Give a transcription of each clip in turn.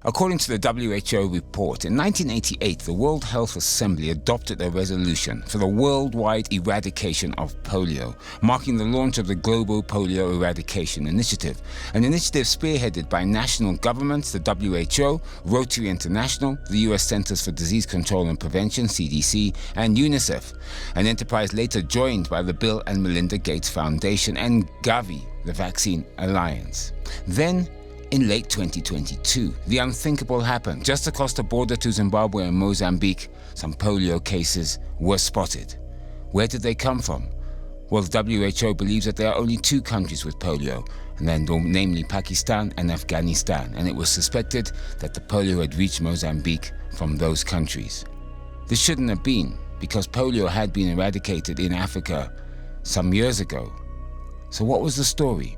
According to the WHO report, in 1988, the World Health Assembly adopted a resolution for the worldwide eradication of polio, marking the launch of the Global Polio Eradication Initiative, an initiative spearheaded by national governments, the WHO, Rotary International, the US Centers for Disease Control and Prevention, CDC, and UNICEF, an enterprise later joined by the Bill and Melinda Gates Foundation and Gavi, the Vaccine Alliance. Then, in late 2022, the unthinkable happened. Just across the border to Zimbabwe and Mozambique, some polio cases were spotted. Where did they come from? Well, the WHO believes that there are only two countries with polio, namely Pakistan and Afghanistan, and it was suspected that the polio had reached Mozambique from those countries. This shouldn't have been, because polio had been eradicated in Africa some years ago. So what was the story?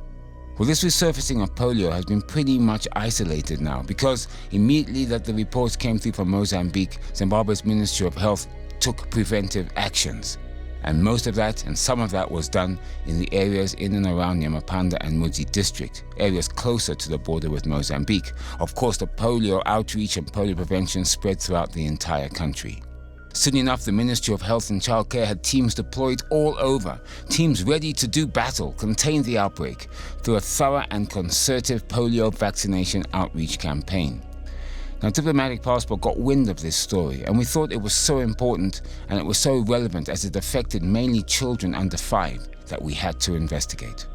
Well, this resurfacing of polio has been pretty much isolated now, because immediately that the reports came through from Mozambique, Zimbabwe's Ministry of Health took preventive actions. And most of that and some of that was done in the areas in and around Nyamapanda and Mudzi district, areas closer to the border with Mozambique. Of course, the polio outreach and polio prevention spread throughout the entire country. Soon enough, the Ministry of Health and Childcare had teams deployed all over, teams ready to do battle, contain the outbreak, through a thorough and concerted polio vaccination outreach campaign. Now, Diplomatic Passport got wind of this story, and we thought it was so important and it was so relevant as it affected mainly children under 5 that we had to investigate.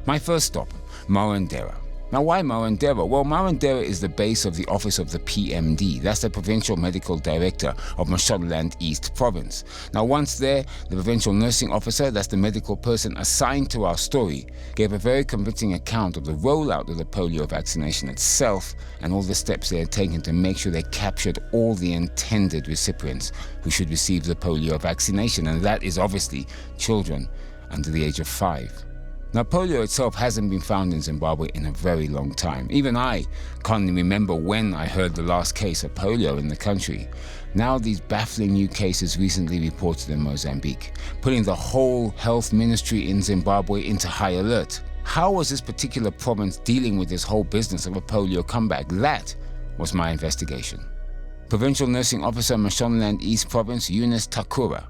My first stop, Marondera. Now, why Marondera? Well, Marondera is the base of the office of the PMD. That's the Provincial Medical Director of Mashonaland East Province. Now, once there, the Provincial Nursing Officer, that's the medical person assigned to our story, gave a very convincing account of the rollout of the polio vaccination itself and all the steps they had taken to make sure they captured all the intended recipients who should receive the polio vaccination, and that is obviously children under the age of 5. Now, polio itself hasn't been found in Zimbabwe in a very long time. Even I can't remember when I heard the last case of polio in the country. Now these baffling new cases recently reported in Mozambique, putting the whole health ministry in Zimbabwe into high alert. How was this particular province dealing with this whole business of a polio comeback? That was my investigation. Provincial Nursing Officer Mashonaland East Province, Eunice Takura,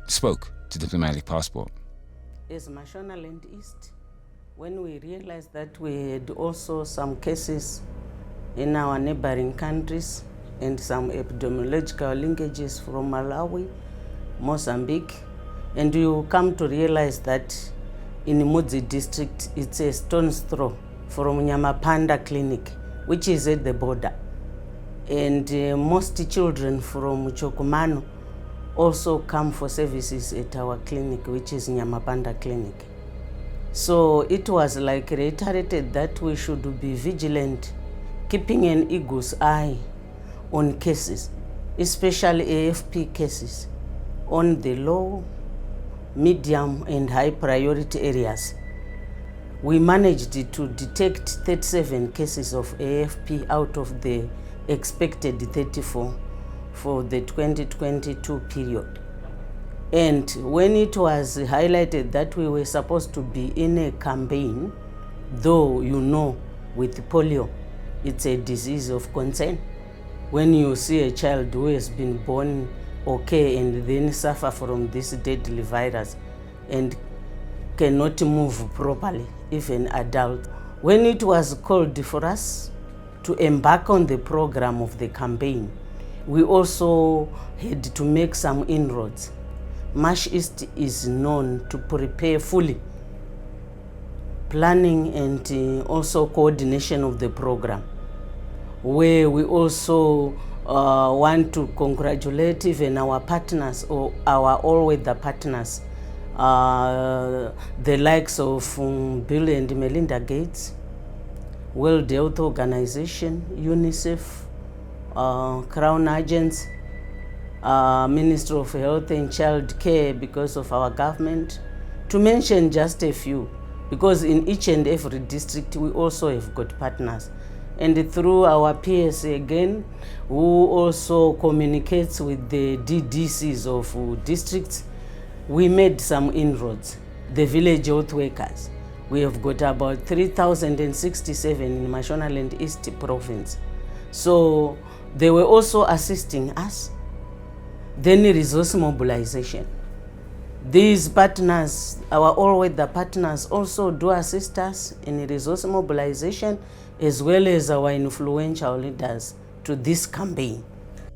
spoke to Diplomatic Passport. As Mashonaland East, when we realized that we had also some cases in our neighboring countries and some epidemiological linkages from Malawi, Mozambique, and you come to realize that in Mudzi district, it's a stone's throw from Nyamapanda Clinic, which is at the border. And most children from Chokumano also come for services at our clinic, which is Nyamapanda Clinic. So it was like reiterated that we should be vigilant, keeping an eagle's eye on cases, especially AFP cases, on the low, medium, and high priority areas. We managed to detect 37 cases of AFP out of the expected 34 for the 2022 period. And when it was highlighted that we were supposed to be in a campaign, though you know with polio, it's a disease of concern. When you see a child who has been born okay and then suffer from this deadly virus and cannot move properly, even adult. When it was called for us to embark on the program of the campaign, we also had to make some inroads. Mash East is known to prepare fully, planning and also coordination of the program, where we also want to congratulate even our partners or our all-weather partners, the likes of Bill and Melinda Gates, World Health Organization, UNICEF, Crown Agents, Ministry of Health and Child Care because of our government, to mention just a few, because in each and every district we also have got partners. And through our PSA again, who also communicates with the DDCs of districts, we made some inroads. The village health workers, we have got about 3,067 in Mashonaland East Province. So they were also assisting us. Then resource mobilization. These partners, our all-weather partners, also do assist us in resource mobilization, as well as our influential leaders to this campaign.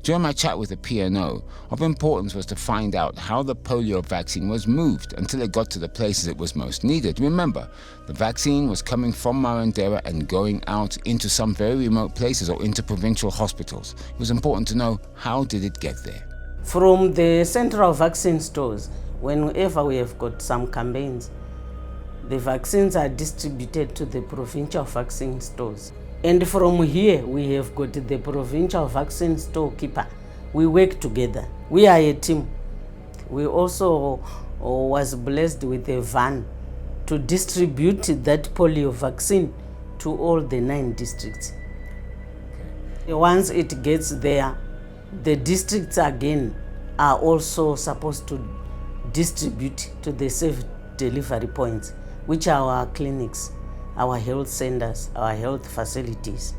During my chat with the PNO, of importance was to find out how the polio vaccine was moved until it got to the places it was most needed. Remember, the vaccine was coming from Marondera and going out into some very remote places or into provincial hospitals. It was important to know, how did it get there? From the central vaccine stores, whenever we have got some campaigns, the vaccines are distributed to the provincial vaccine stores. And from here, we have got the provincial vaccine storekeeper. We work together. We are a team. We also was blessed with a van to distribute that polio vaccine to all the 9 districts. Okay. Once it gets there, the districts again are also supposed to distribute to the safe delivery points, which are our clinics, our health centers, our health facilities.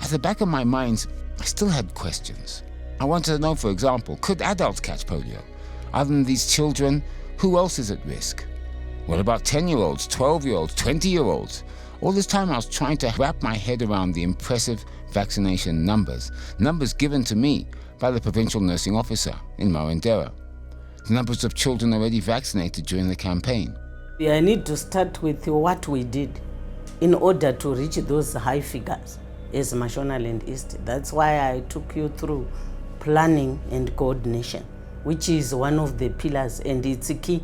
At the back of my mind, I still had questions. I wanted to know, for example, could adults catch polio? Other than these children, who else is at risk? What about 10-year-olds, 12-year-olds, 20-year-olds? All this time I was trying to wrap my head around the impressive vaccination numbers given to me by the provincial nursing officer in Marondera. The numbers of children already vaccinated during the campaign. I need to start with what we did in order to reach those high figures as Mashonaland East. That's why I took you through planning and coordination, which is one of the pillars, and it's key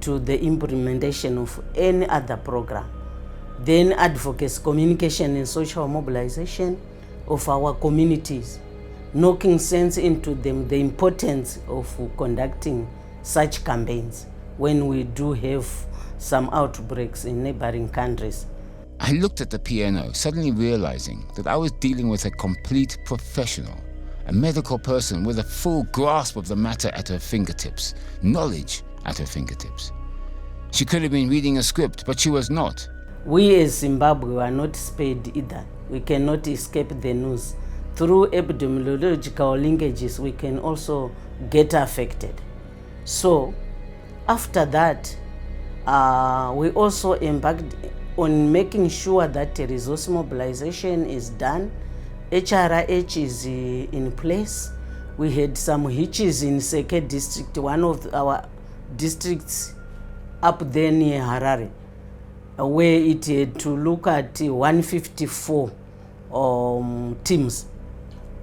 to the implementation of any other program. Then advocacy, communication and social mobilization of our communities, knocking sense into them, the importance of conducting such campaigns when we do have some outbreaks in neighboring countries. I looked at the PNO, suddenly realizing that I was dealing with a complete professional, a medical person with a full grasp of the matter at her fingertips, knowledge at her fingertips. She could have been reading a script, but she was not. We as Zimbabwe are not spared either. We cannot escape the news. Through epidemiological linkages, we can also get affected. So, after that, we also embarked on making sure that resource mobilization is done. HRH is in place. We had some hitches in Seke district, one of our districts up there near Harare, where it had to look at 154 teams.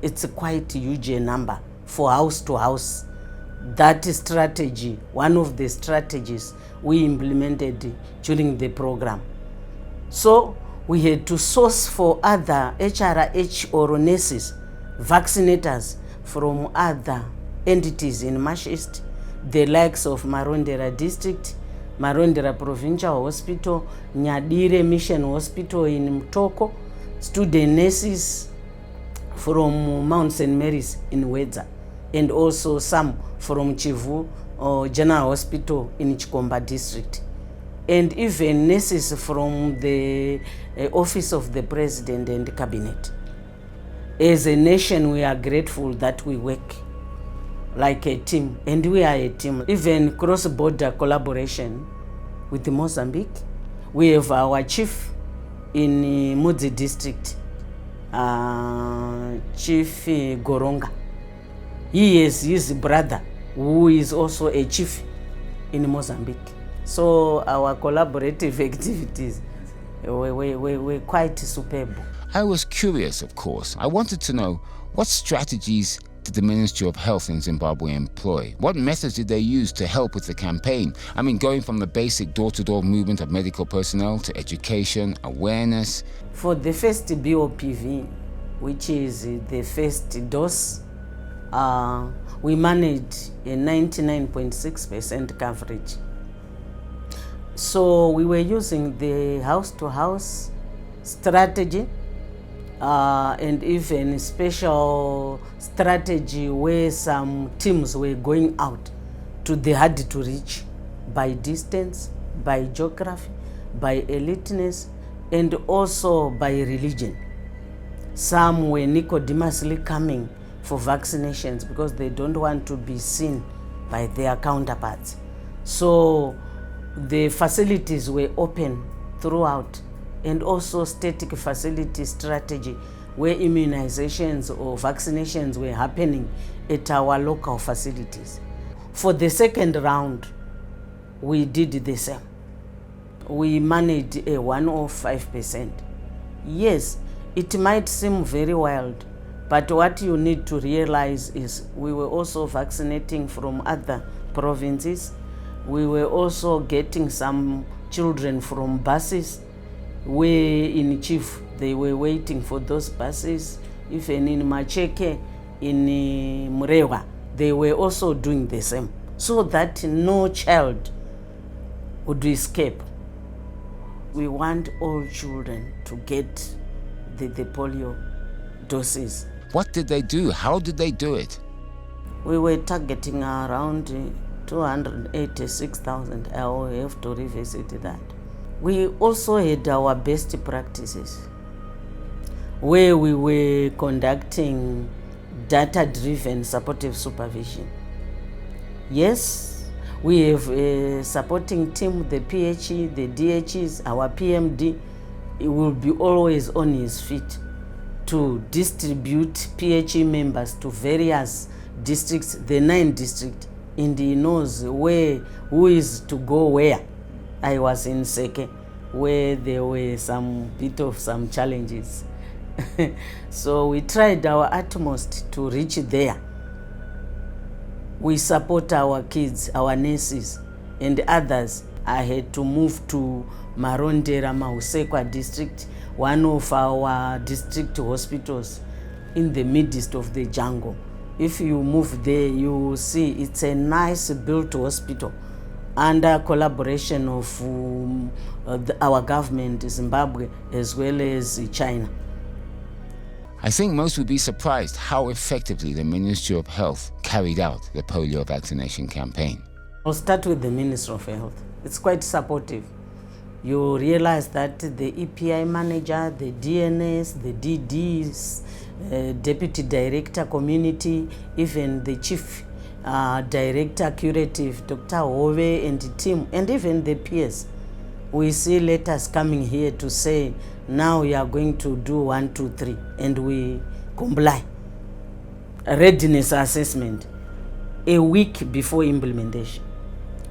It's quite a huge number for house to house. That strategy, one of the strategies we implemented during the program. So we had to source for other HRH or nurses, vaccinators from other entities in Mash East, the likes of Marondera District, Marondera Provincial Hospital, Nyadire Mission Hospital in Mtoko, student nurses from Mount St. Mary's in Wedza, and also some from Chivu General Hospital in Chikomba District, and even nurses from the Office of the President and Cabinet. As a nation, we are grateful that we work like a team, and we are a team. Even cross-border collaboration with Mozambique. We have our chief in Mudzi District, Chief Goronga. He is his brother, who is also a chief in Mozambique. So our collaborative activities were quite superb. I was curious, of course. I wanted to know, what strategies did the Ministry of Health in Zimbabwe employ? What methods did they use to help with the campaign? I mean, going from the basic door-to-door movement of medical personnel to education, awareness. For the first BOPV, which is the first dose, we managed a 99.6% coverage. So we were using the house-to-house strategy, and even special strategy where some teams were going out to the hard to reach by distance, by geography, by eliteness, and also by religion. Some were nicodemously coming for vaccinations because they don't want to be seen by their counterparts. So the facilities were open throughout, and also static facility strategy where immunizations or vaccinations were happening at our local facilities. For the second round, we did the same. We managed a 105%. Yes, it might seem very wild, but what you need to realize is we were also vaccinating from other provinces. We were also getting some children from buses where in Chief they were waiting for those buses. Even in Macheke, in Murewa, they were also doing the same, so that no child would escape. We want all children to get the polio doses. What did they do? How did they do it? We were targeting around 286,000. I will have to revisit that. We also had our best practices, where we were conducting data-driven supportive supervision. Yes, we have a supporting team, the PHE, the DHEs, our PMD. He will be always on his feet to distribute PHE members to various districts, the 9 districts, and he knows who is to go where. I was in Seke, where there were some challenges. So we tried our utmost to reach there. We support our kids, our nurses, and others. I had to move to Marondera Mahusekwa district, one of our district hospitals in the midst of the jungle. If you move there, you will see it's a nice built hospital under collaboration of our government, Zimbabwe, as well as China. I think most would be surprised how effectively the Ministry of Health carried out the polio vaccination campaign. I'll start with the Ministry of Health. It's quite supportive. You realize that the EPI manager, the DNS, the DDs, Deputy Director Community, even the Chief Director Curative, Dr. Hove and the team, and even the peers. We see letters coming here to say, now we are going to do 1, 2, 3, and we comply. A readiness assessment, a week before implementation.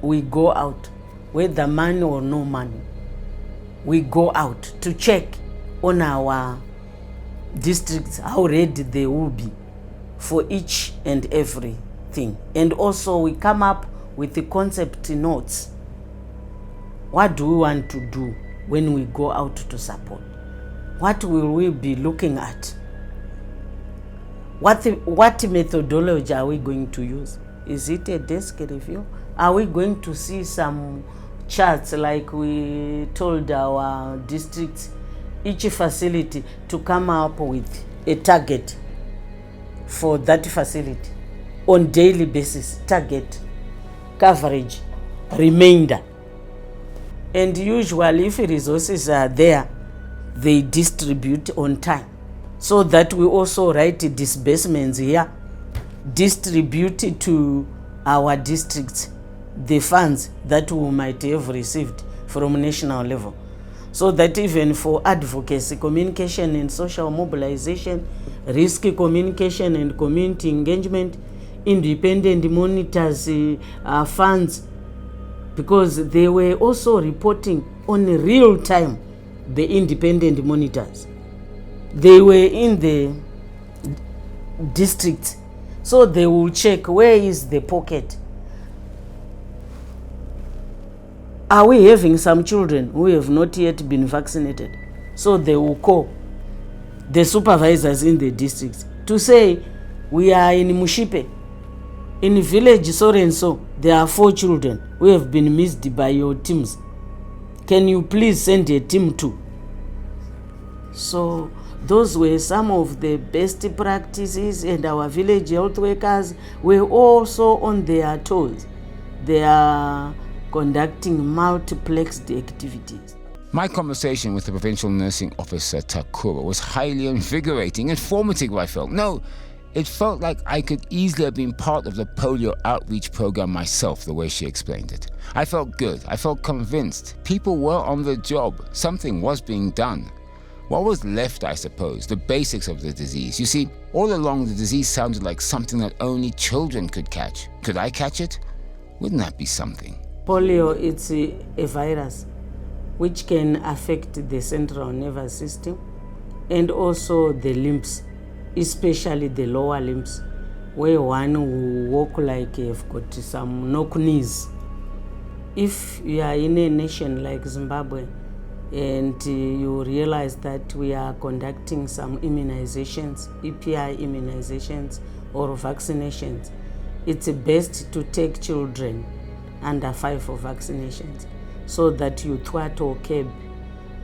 We go out, whether money or no money. We go out to check on our districts how ready they will be for each and everything. And also we come up with the concept notes. What do we want to do when we go out to support? What will we be looking at? What methodology are we going to use? Is it a desk review? Are we going to see some charts like we told our districts, each facility to come up with a target for that facility on daily basis, target, coverage, remainder. And usually if resources are there, they distribute on time, so that we also write disbursements here, distribute to our districts the funds that we might have received from national level, so that even for advocacy, communication and social mobilization, risk communication and community engagement, independent monitors funds, because they were also reporting on real time, the independent monitors. They were in the district, so they will check where is the pocket. Are we having some children who have not yet been vaccinated? So they will call the supervisors in the districts to say, we are in Mushipe, in village so and so, there are 4 children who have been missed by your teams. Can you please send a team too? So those were some of the best practices, and our village health workers were also on their toes. They are conducting multiplexed activities. My conversation with the provincial nursing officer Takura was highly invigorating, informative, I felt. No, it felt like I could easily have been part of the polio outreach program myself, the way she explained it. I felt good. I felt convinced. People were on the job. Something was being done. What was left, I suppose, the basics of the disease. You see, all along the disease sounded like something that only children could catch. Could I catch it? Wouldn't that be something? Polio, it's a virus which can affect the central nervous system and also the limbs, especially the lower limbs, where one will walk like you've got some knock knees. If you are in a nation like Zimbabwe and you realize that we are conducting some immunizations, EPI immunizations or vaccinations, it's best to take children under 5 for vaccinations so that you thwart or curb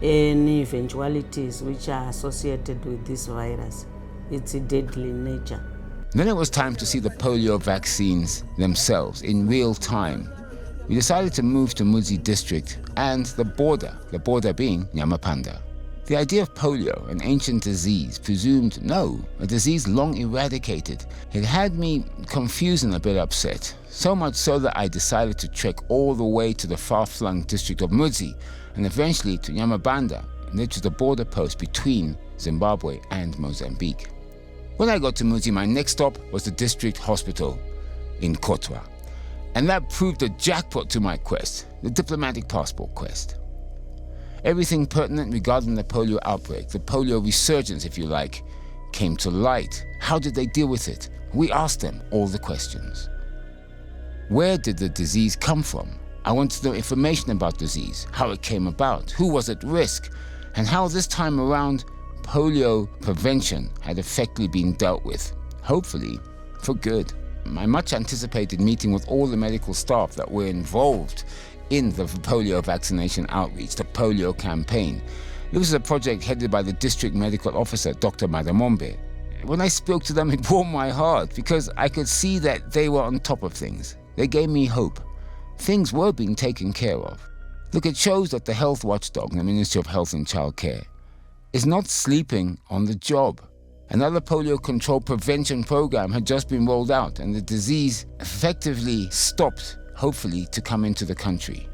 any eventualities which are associated with this virus. It's deadly in nature. Then it was time to see the polio vaccines themselves in real time. We decided to move to Mudzi district and the border being Nyamapanda. The idea of polio, an ancient disease, presumed no, a disease long eradicated. It had me confused and a bit upset, so much so that I decided to trek all the way to the far-flung district of Mudzi and eventually to Nyamabanda, which is the border post between Zimbabwe and Mozambique. When I got to Mudzi, my next stop was the district hospital in Kotwa. And that proved a jackpot to my quest, the diplomatic passport quest. Everything pertinent regarding the polio outbreak, the polio resurgence if you like, came to light. How did they deal with it? We asked them all the questions. Where did the disease come from? I wanted to know information about disease, how it came about, who was at risk, and how this time around polio prevention had effectively been dealt with, hopefully for good. My much anticipated meeting with all the medical staff that were involved in the polio vaccination outreach, the polio campaign. This was a project headed by the district medical officer, Dr. Madamombe. When I spoke to them, it warmed my heart because I could see that they were on top of things. They gave me hope. Things were being taken care of. Look, it shows that the health watchdog, the Ministry of Health and Child Care, is not sleeping on the job. Another polio control prevention program had just been rolled out and the disease effectively stopped, hopefully, to come into the country.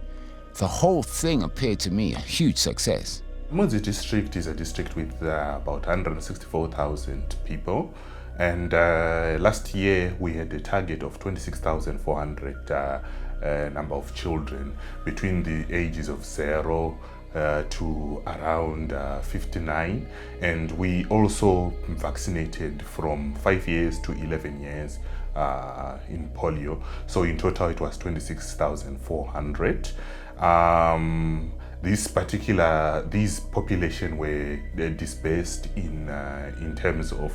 The whole thing appeared to me a huge success. Mudzi district is a district with about 164,000 people. And last year we had a target of 26,400 number of children between the ages of 0 to around 59, and we also vaccinated from 5 years to 11 years in polio. So in total it was 26,400. This population were dispersed in terms of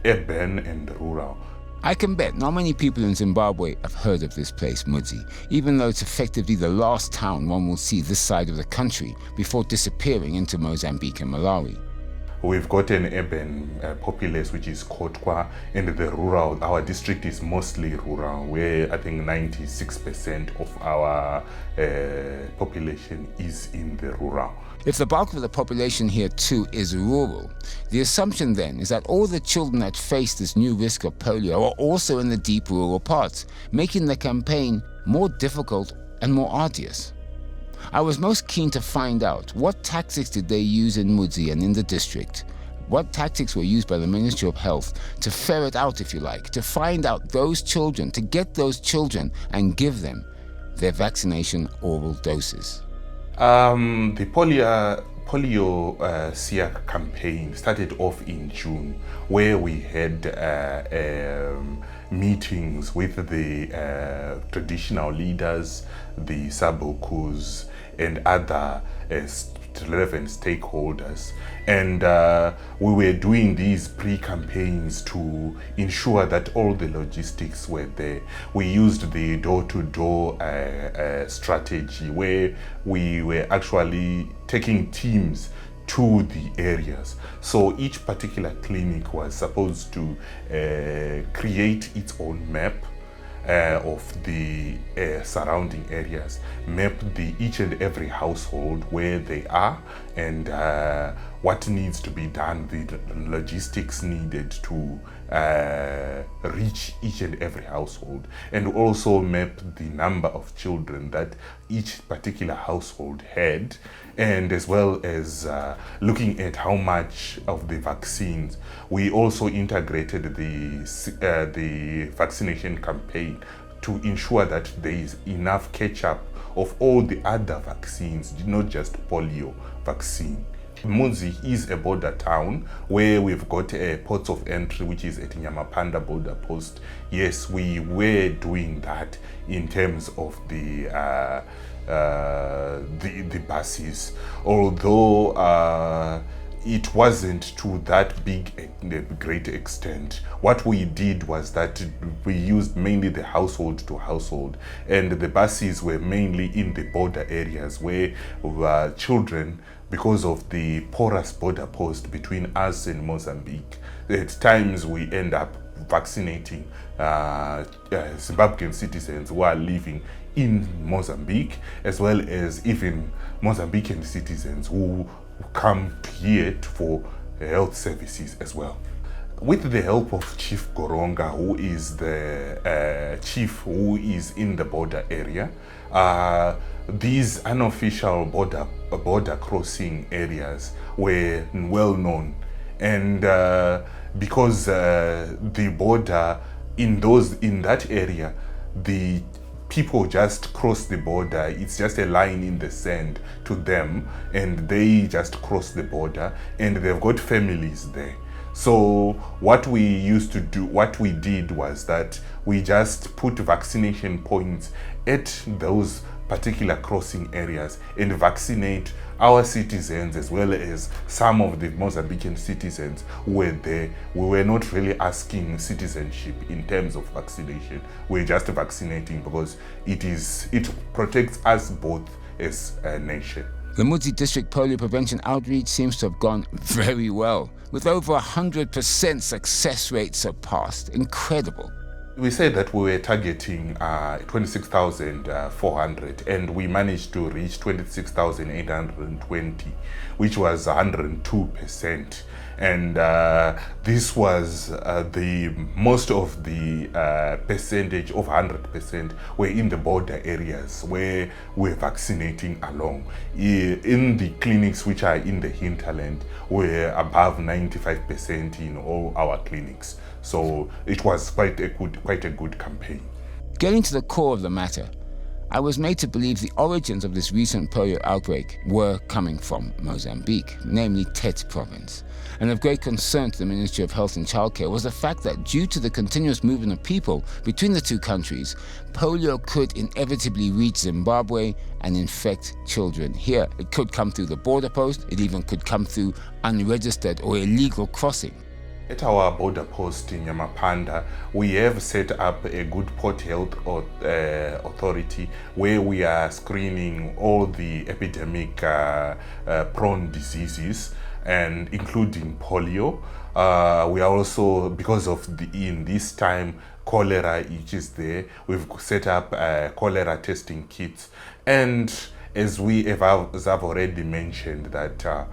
urban and rural. I can bet not many people in Zimbabwe have heard of this place, Mudzi, even though it's effectively the last town one will see this side of the country before disappearing into Mozambique and Malawi. We've got an urban populace which is Kotwa, and the rural, our district is mostly rural, where I think 96% of our population is in the rural. If the bulk of the population here too is rural, the assumption then is that all the children that face this new risk of polio are also in the deep rural parts, making the campaign more difficult and more arduous. I was most keen to find out what tactics did they use in Mudzi and in the district. What tactics were used by the Ministry of Health to ferret out, if you like, to find out those children, to get those children and give them their vaccination oral doses. The polio SIAC campaign started off in June, where we had meetings with the traditional leaders, the sabokus, and other relevant stakeholders. And we were doing these pre-campaigns to ensure that all the logistics were there. We used the door-to-door strategy, where we were actually taking teams to the areas. So each particular clinic was supposed to create its own map of the surrounding areas, map each and every household where they are and what needs to be done, the logistics needed to reach each and every household, and also map the number of children that each particular household had, and as well as looking at how much of the vaccines. We also integrated the vaccination campaign to ensure that there is enough catch-up of all the other vaccines, not just polio vaccine. Muzi is a border town where we've got a ports of entry, which is at Nyamapanda border post. Yes, we were doing that in terms of the buses, although it wasn't to that great extent. What we did was that we used mainly the household to household, and the buses were mainly in the border areas where children, because of the porous border post between us and Mozambique, at times we end up vaccinating Zimbabwean citizens who are living in Mozambique, as well as even Mozambican citizens who come here for health services as well. With the help of Chief Goronga, who is the chief who is in the border area, these unofficial border crossing areas were well known, and because the border in that area, the people just cross the border. It's just a line in the sand to them, and they just cross the border, and they've got families there. So what we did was that we just put vaccination points at those particular crossing areas and vaccinate our citizens as well as some of the Mozambican citizens who were there. We were not really asking citizenship in terms of vaccination. We're just vaccinating because it protects us both as a nation. The Mudzi District Polio Prevention Outreach seems to have gone very well, with over 100% success rate surpassed. Incredible. We said that we were targeting 26,400, and we managed to reach 26,820, which was 102%. And this was the most of the percentage of 100% were in the border areas where we're vaccinating along. In the clinics which are in the hinterland, we're above 95% in all our clinics. So it was quite a good campaign. Getting to the core of the matter, I was made to believe the origins of this recent polio outbreak were coming from Mozambique, namely Tete province. And of great concern to the Ministry of Health and Childcare was the fact that due to the continuous movement of people between the two countries, polio could inevitably reach Zimbabwe and infect children here. It could come through the border post, it even could come through unregistered or illegal crossing. At our border post in Nyamapanda, we have set up a good port health authority where we are screening all the epidemic prone diseases, and including polio. We are also, because of in this time cholera which is there, we've set up cholera testing kits. And as I've already mentioned, that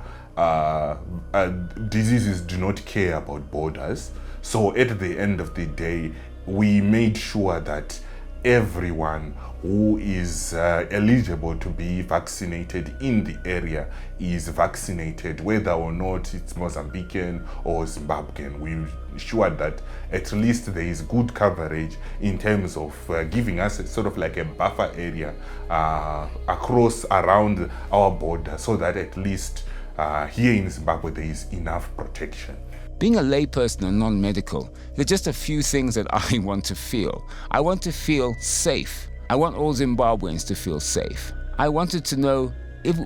diseases do not care about borders. So at the end of the day, we made sure that everyone who is eligible to be vaccinated in the area is vaccinated, whether or not it's Mozambican or Zimbabwean. We ensured that at least there is good coverage in terms of giving us a sort of like a buffer area around our border, so that at least here in Zimbabwe there is enough protection. Being a layperson and non-medical, there are just a few things that I want to feel. I want to feel safe. I want all Zimbabweans to feel safe. I wanted to know,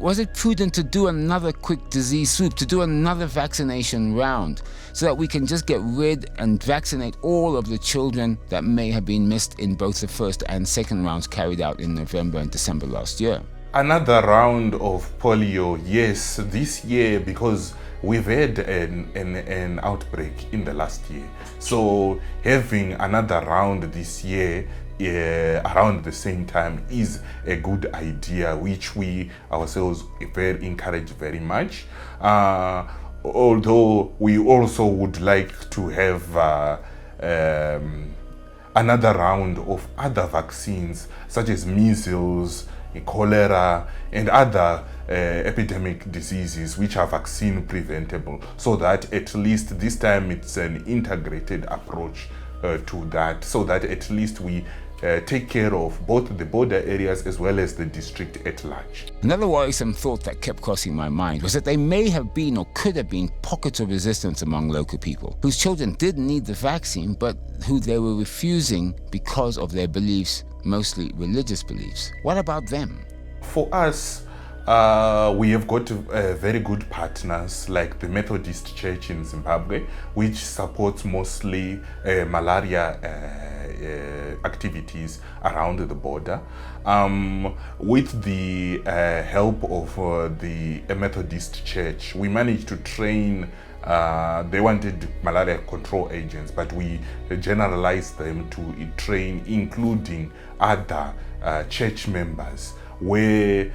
was it prudent to do another quick disease swoop, to do another vaccination round, so that we can just get rid and vaccinate all of the children that may have been missed in both the first and second rounds carried out in November and December last year? Another round of polio, yes, this year, because we've had an outbreak in the last year. So having another round this year around the same time is a good idea, which we ourselves encourage very much. Although we also would like to have another round of other vaccines such as measles, cholera, and other epidemic diseases which are vaccine preventable, so that at least this time it's an integrated approach to that, so that at least we take care of both the border areas as well as the district at large. Another worrisome thought that kept crossing my mind was that there may have been or could have been pockets of resistance among local people whose children did need the vaccine but who they were refusing because of their beliefs, mostly religious beliefs. What about them? For us, we have got very good partners like the Methodist Church in Zimbabwe, which supports mostly malaria activities around the border. With the help of the Methodist Church, we managed to train. They wanted malaria control agents, but we generalized them to train including other church members, where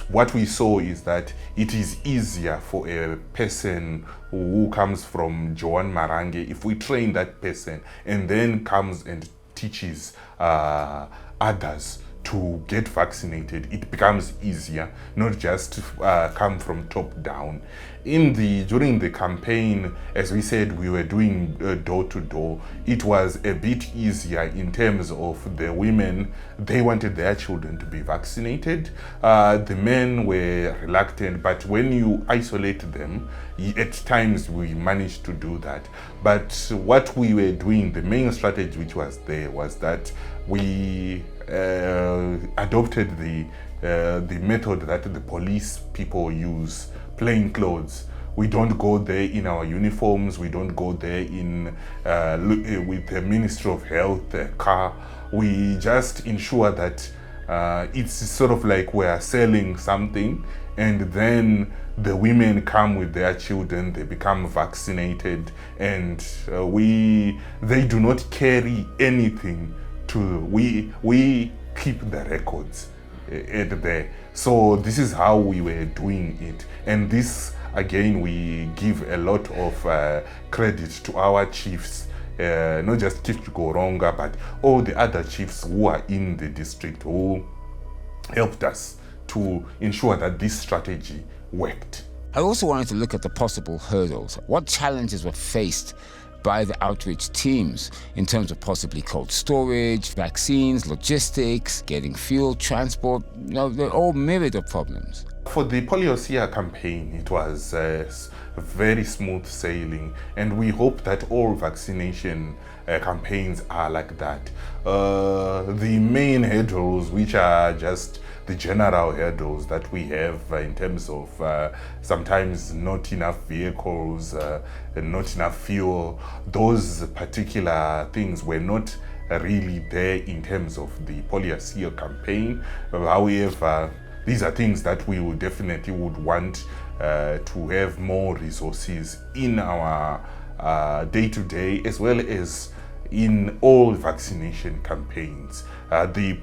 what we saw is that it is easier for a person who comes from Joan Marange, if we train that person and then comes and teaches others to get vaccinated, it becomes easier, not just to come from top down. During the campaign, as we said, we were doing door to door. It was a bit easier in terms of the women. They wanted their children to be vaccinated. The men were reluctant, but when you isolate them, at times we managed to do that. But what we were doing, the main strategy which was there, was that we adopted the method that the police people use, plain clothes. We don't go there in our uniforms. We don't go there in with the Ministry of Health car. We just ensure that it's sort of like we're selling something, and then the women come with their children, they become vaccinated, and they do not carry anything we keep the records there. So this is how we were doing it, and this again we give a lot of credit to our chiefs, not just Chief Goronga, but all the other chiefs who are in the district who helped us to ensure that this strategy worked. I also wanted to look at the possible hurdles. What challenges were faced by the outreach teams in terms of possibly cold storage, vaccines, logistics, getting fuel, transport? They're all myriad of problems. For the Polio campaign, it was very smooth sailing, and we hope that all vaccination campaigns are like that. The main hurdles, which are just the general hurdles that we have in terms of sometimes not enough vehicles, not enough fuel, those particular things were not really there in terms of the Polio campaign. However, these are things that we would definitely want to have more resources in our day-to-day, as well as in all vaccination campaigns. The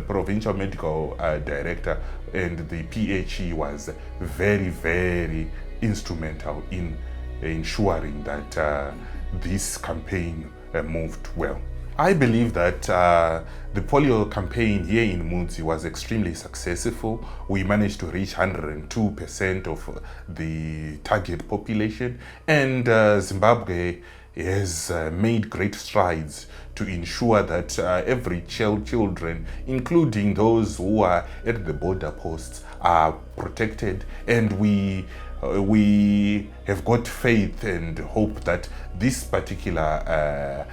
provincial medical director and the PHE was very, very instrumental in ensuring that this campaign moved well. I believe that the polio campaign here in Mudzi was extremely successful. We managed to reach 102% of the target population, and Zimbabwe has made great strides to ensure that every children, including those who are at the border posts, are protected, and we have got faith and hope that this particular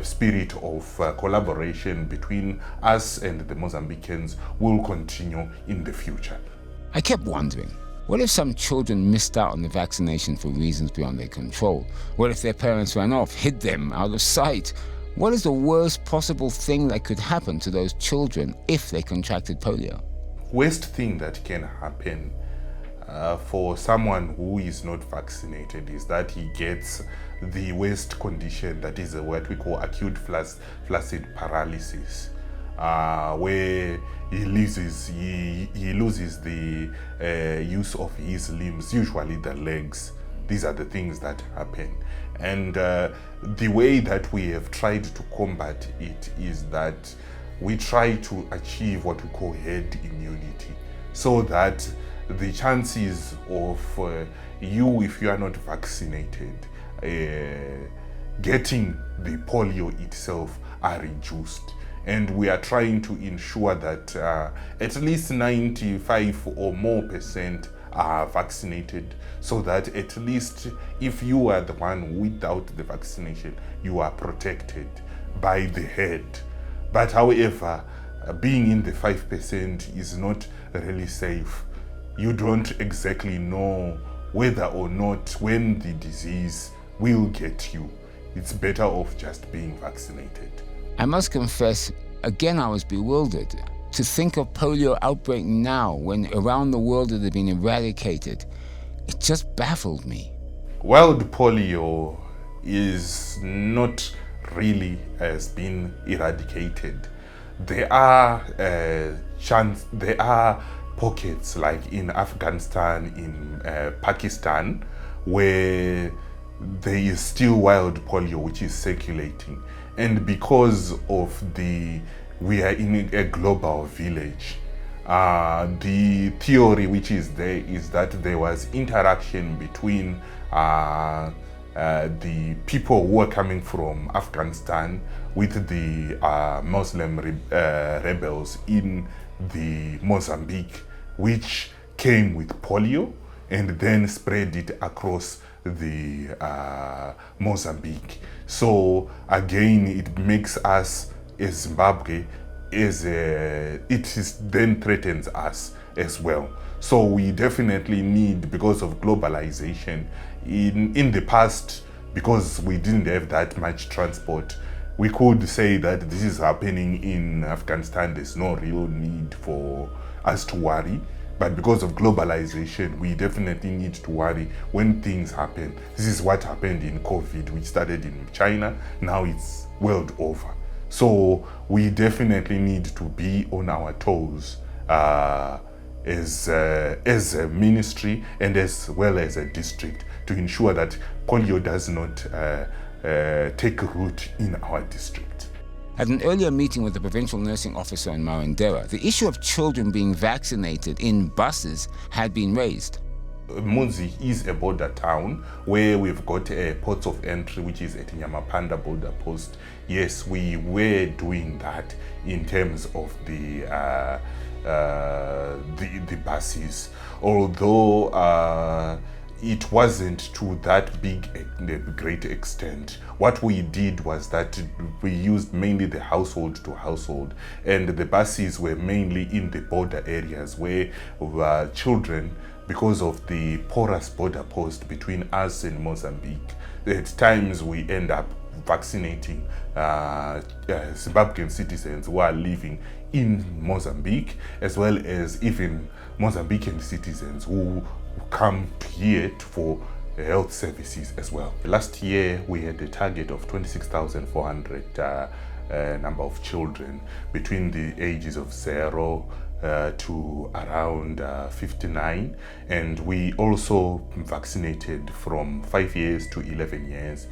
spirit of collaboration between us and the Mozambicans will continue in the future. I kept wondering, what if some children missed out on the vaccination for reasons beyond their control? What if their parents ran off, hid them out of sight? What is the worst possible thing that could happen to those children if they contracted polio? Worst thing that can happen for someone who is not vaccinated is that he gets the worst condition, that is what we call acute flaccid paralysis, where he loses the use of his limbs, usually the legs. These are the things that happen. And the way that we have tried to combat it is that we try to achieve what we call herd immunity, so that the chances of you, if you are not vaccinated, getting the polio itself are reduced. And we are trying to ensure that at least 95 or more % are vaccinated, so that at least if you are the one without the vaccination, you are protected by the herd. But however, being in the 5% is not really safe. You don't exactly know whether or not when the disease will get you. It's better off just being vaccinated. I must confess, again I was bewildered. To think of polio outbreak now, when around the world it had been eradicated, it just baffled me. Wild polio is not really has been eradicated. There are pockets like in Afghanistan, in Pakistan, where there is still wild polio which is circulating. And because of we are in a global village, the theory which is there is that there was interaction between the people who are coming from Afghanistan with the Muslim rebels in the Mozambique, which came with polio and then spread it across the Mozambique. So again, it makes us as Zimbabwe, then threatens us as well. So we definitely need, because of globalization, in the past, because we didn't have that much transport, we could say that this is happening in Afghanistan, there's no real need for us to worry. But because of globalization, we definitely need to worry when things happen. This is what happened in COVID, which started in China, now it's world over. So we definitely need to be on our toes as a ministry and as well as a district to ensure that polio does not take root in our district. At an earlier meeting with the provincial nursing officer in Marondera, the issue of children being vaccinated in buses had been raised. Munzi is a border town where we've got a ports of entry, which is at Nyamapanda border post. Yes, we were doing that in terms of the buses, although it wasn't to that great extent. What we did was that we used mainly the household to household, and the buses were mainly in the border areas where children, because of the porous border post between us and Mozambique, at times we end up vaccinating Zimbabwean citizens who are living in Mozambique, as well as even Mozambican citizens who come here for health services as well. Last year we had a target of 26,400 number of children between the ages of 0 to around 59, and we also vaccinated from 5 years to 11 years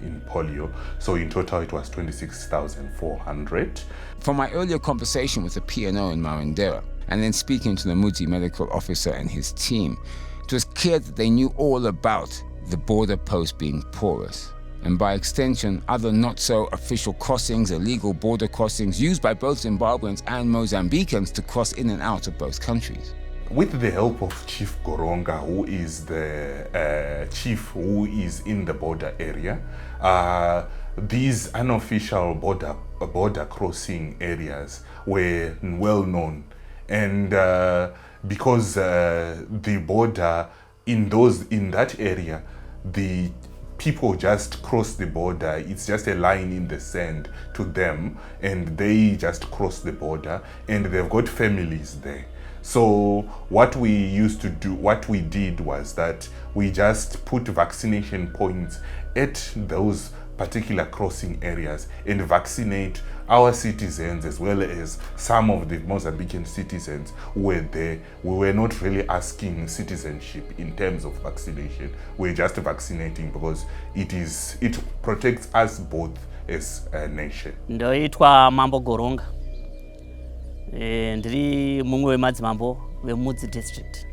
in polio. So in total it was 26,400. From my earlier conversation with the P&O in Marondera, and then speaking to the Mudzi medical officer and his team, it was clear that they knew all about the border post being porous, and by extension, other not-so-official crossings, illegal border crossings used by both Zimbabweans and Mozambicans to cross in and out of both countries. With the help of Chief Goronga, who is the chief who is in the border area, these unofficial border crossing areas were well known. And because the border in that area, the people just cross the border. It's just a line in the sand to them, and they just cross the border, and they've got families there. So what we did was that we just put vaccination points at those particular crossing areas and vaccinate our citizens as well as some of the Mozambican citizens who were there. We were not really asking citizenship in terms of vaccination. We're just vaccinating because it protects us both as a nation. Ndoitwa Mambo Goronga. Ndiri mumwe wemadzimambo weMudzi district.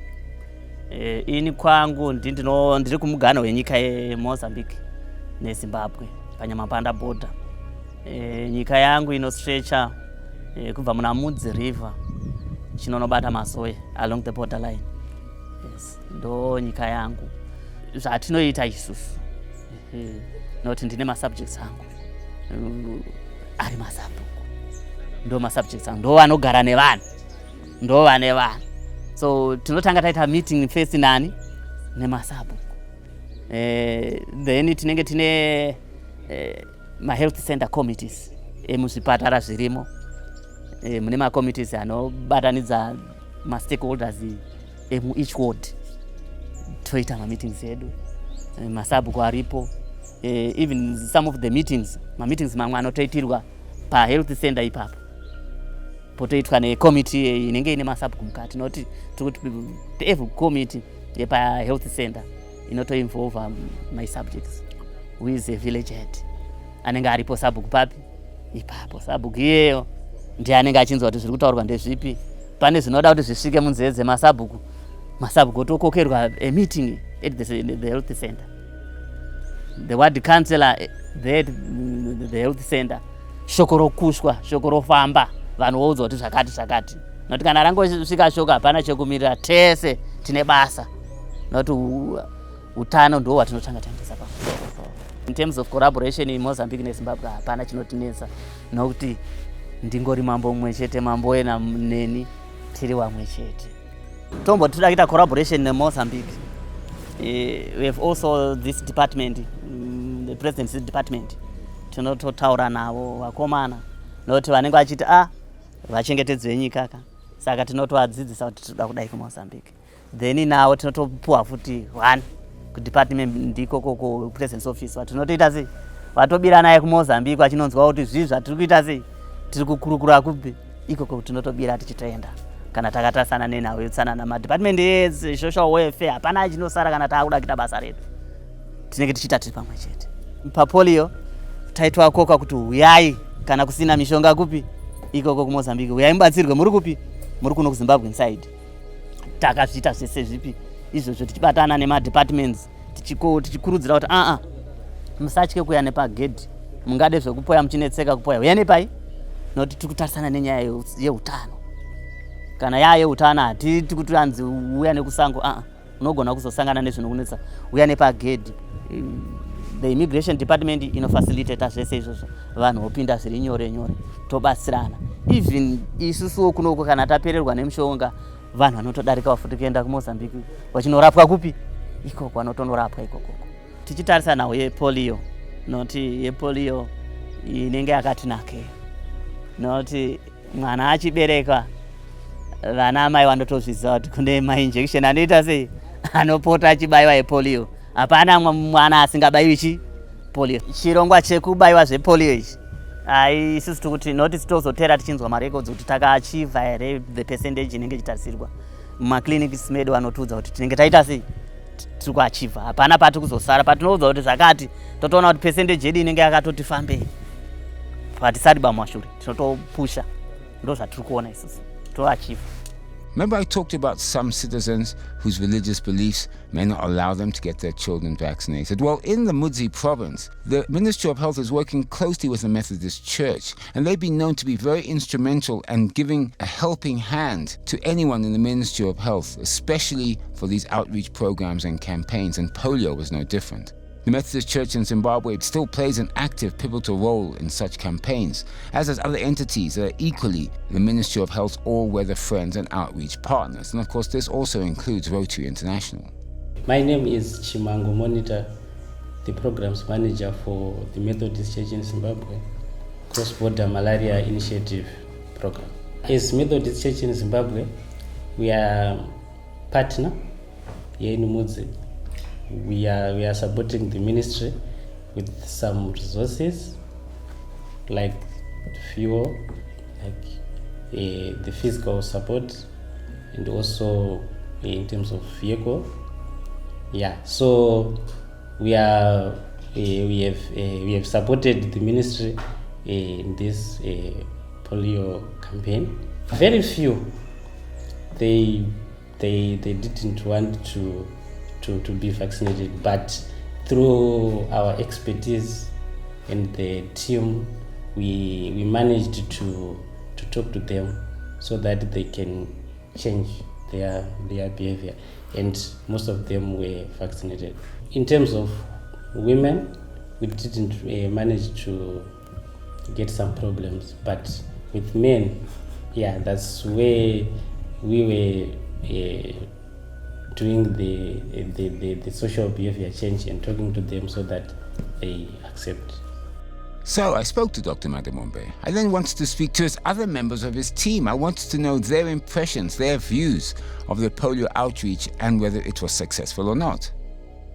Ini kwangu ndiri kumugano wenyika yeMozambique neZimbabwe panyamapanda border. Nyika yangu inostretcha kubva muna Mudzi river chinonobata Masowe along the borderline. Yes, ndo nyika yangu. Zvatinoita isusu noti ndine masubjects angu ari masabhuku, ndo masubjects angu, ndo vanogara nevanhu, ndo vane vanhu. So tinotanga taita meeting first nani nemasabhuku. Then tinenge tine ma-health center committees emuzvipatara zvirimo. Mune ma-committees anobatanidza ma-stakeholders emu each ward. Toita ma-meetings edu, masabhuku aripo. Even some of the meetings, ma-meetings mamwe anotoitirwa pa-health center ipapo. Potoitwa ne-committee inenge ine masabhuku mukati. Noti every committee yepa-health center inoto-involve my subjects. Who is a village head? Anenge aripo sabhuku papi? Ipapo. Sabhuku iyeyo ndiye anenge achinzwa kuti zviri kutaurwa ndezvipi. Pane zvinoda kuti zvisvike munzeve dzemasabhuku. Masabhuku otokokerwa a meeting at the health center. The ward councillor there at the health center, shoko rokushwa, shoko rofamba, vanhu voudzwa kuti zvakati. Noti kana rangosvika shoko hapana chekumirira, tese tine basa. Noti utano ndo watinotanga taendesa pamusoro. In terms of collaboration in Mozambique neZimbabwe hapana chinotinesa, nokuti ndingori mambo mumwe chete, mambo ena neni tiri vamwe chete. Tombo toda kuita collaboration neMozambique. We have also this department, the presidency department. Tinototaura navo vakomana noti vanenge vachiti vachengetedze nyika ka. Saka tinotovadzidzisa kuti toda kudai kuMozambique. Then nawo tinotopuwa futi one kudepartment ndiko koko president's office. Vatinotoita sei? Vatobira naye kuMozambique vachinonzwa kuti zvivi zvatiri kuita sei? Tiri kukurukura kupi? Ikoko tinotobira tichitoenda. Kana takatasana nenhau yeutsanana, madepartment social welfare hapana chinosara kana taakuda kuita basa redu. Tinenge tichiita tiri pamwe chete. PaPolio taitwa koka kuti uyai kana kusina mishonga kupi? Ikoko kuMozambique. Uyai mubatsirwe, muri kupi? Muri kuno kuZimbabwe inside. Takazviita zvese zvipi? Izvozvo tichibatana nemadepartments tichikurudzira kuti musatye kuuya nepagedhi. Mungade zvekupoya muchinetseka kupoya. Uyai nepai? Noti tiri kutarisana nenyaya yeutano. Kana yeutano hatiti kuti anzi uya nekusango, unogona kuzosangana nezvinokunetsa. Uya nepagedhi. The immigration department inofacilitate zvese izvozvo. Vanhu vopinda zviri nyore tobatsirana. Even isusu kunoko kana tapererwa nemushonga, vanhu vanotodarika futi kuenda kuMozambique vachinorapwa kupi? Ikoko vanotonorapwa ikoko. Tichitarisa nawo yePolio, noti yePolio inenge yakatinakira. Noti mwana achibereka, vana mai vanotozviziva kuti kune ma-injection anoita sei? Anopota achibaiwa yePolio. Hapana mwana asingabayiwi polio. Chirongwa chekubayiwa zvepolio ichi. Isusu tikuti noti titozotera tichinzwa marecords kuti takaachieva here the percentage inenge ichitarisirwa. Mumaclinics medu vanotudza kuti tinenge taita sei? Tiri kuachieva. Hapana pati kuzosara, patinoudza kuti zvakati totoona kuti percentage yedu inenge yakatoti fambei. Patisari bamashure, tinotopusha. Ndo zvatiri kuona isusu. Toachieva. Remember I talked about some citizens whose religious beliefs may not allow them to get their children vaccinated. Well, in the Mudzi province, the Ministry of Health is working closely with the Methodist Church, and they've been known to be very instrumental in giving a helping hand to anyone in the Ministry of Health, especially for these outreach programs and campaigns, and polio was no different. The Methodist Church in Zimbabwe still plays an active, pivotal role in such campaigns, as does other entities that are equally the Ministry of Health's all-weather friends and outreach partners. And of course, this also includes Rotary International. My name is Chimango Monitor, the Programs Manager for the Methodist Church in Zimbabwe Cross-Border Malaria Initiative Program. As Methodist Church in Zimbabwe, we are partner here in Mudzi. We are supporting the ministry with some resources like fuel, like the physical support, and also in terms of vehicle. Yeah, so we have supported the ministry in this polio campaign. Very few they didn't want to be vaccinated, but through our expertise and the team, we managed to talk to them so that they can change their behavior, and most of them were vaccinated. In terms of women, we didn't manage to get some problems, but with men, yeah, that's where we were doing the social behavior change and talking to them so that they accept. So I spoke to Dr. Madamombe. I then wanted to speak to his other members of his team. I wanted to know their impressions, their views of the polio outreach and whether it was successful or not.